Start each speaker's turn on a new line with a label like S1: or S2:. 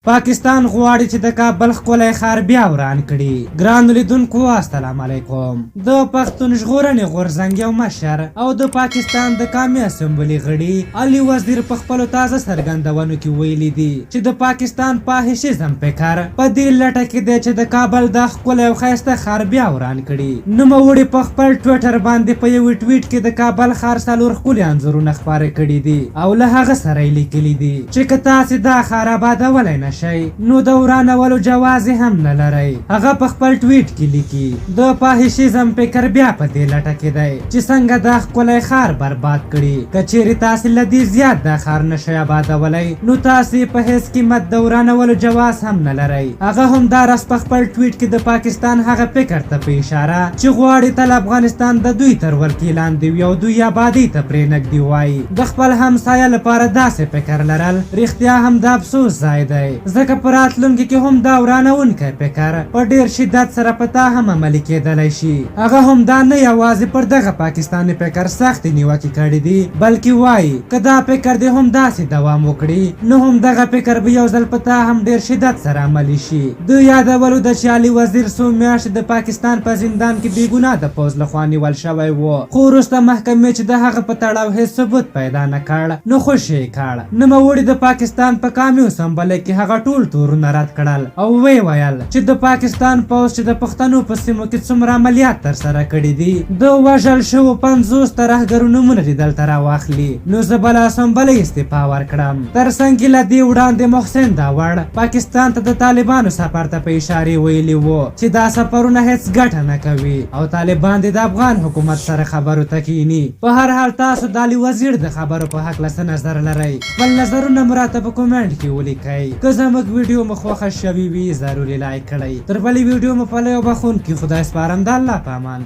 S1: پاکستان غواړي چې د کابل ښکلی ښار بیا وران کړي. ګرانو لیدونکو السلام علیکم. د پښتون ژغورنې غورځنګ یو مشر او د پاکستان د قومي اسمبلي غړي علي وزیر په خپلو تازه څرګندونو کې ویلي دي چې د پاکستان فاحشیزم فکر په دې لټه کې دی چې د کابل د ښکلی او ښایسته ښار بیا وران کړي. نوموړي په خپل ټویټر باندې په یو ټویټ کې د کابل ښار څلور ښکلي انځورونه خپاره کړي دي او له هغه سره یې لیکلي دي چې که تاسې دا ښار آبادولی نه نو د ورانولو جواز هم نه لرئ. هغه په خپل ټویټ کې لیکي د فاحشیزم فکر بیا په دې لټه کې دی چې څنګه دا ښکلی ښار برباد کړي. که چیرې تاسې له دې زیات دا ښار نشئ آبادولی نو تاسې په هیڅ قیمت د ورانولو جواز هم نه لرئ. هغه همداراز په خپل ټویټ کې د پاکستان هغه فکر ته په اشاره چې غواړي تل افغانستان د دوی تر ولکې لاندې وي او دوی آبادۍ ته پرې نږدې وایي. د خپل همسایه لپاره داسې فکر لرل رښتیا هم د افسوس ځای دی، ځکه په راتلونکي کې هم دا ورانونکی فکر په ډېر شدت سره په تا هم عملي کېدلی شي. هغه هم دا نه یوازې پر دغه پاکستاني فکر سختې نیوکې کړې دي بلکې وایي که دا فکر دې هم داسې دوام وکړي نو هم دغه فکر به یو ځل په تا هم ډېر شدت سره عملي شي. د یادولو ده چې علي وزیر څو میاشتې د پاکستان په زندان کې بېګناه د پوځ لخوا نیول شوی و، خو وروسته محکمې چې د هغه په تړاو هېڅ ثبوت پیدا نه کړ نو خوشې یې کړ. نوموړي د پاکستان په قومي اسمبلۍ کې هغه ټول تورونه رد کړل او وی ویل چې د پاکستان پوځ چې د پښتنو په سیمو کې څومره عملیات ترسره کړي دي د وژل شوو 50 ترهګرو نومونه دې دلته راواخلي نو زه به له اسمبلۍ استعفا ورکړم. تر څنګ له دې وړاندې محسن داوړ پاکستان ته د طالبانو سفر ته په اشارې ویلي وو چې دا سفرونه هیڅ ګټه نه کوي او طالبان د افغان حکومت سره خبرو ته کینی. په هر حال تاسو د علي وزیر د خبرو په هکله څه نظر لرئ؟ خپل نظرونه مو راته په کومنټ کې ولیکئ. که زموږ ویډیو مو خوښه شوې وي ضروري لایک کړئ. تر بلې ویډیو مو په لیو بخون کې خدای سپارم. د الله په امان.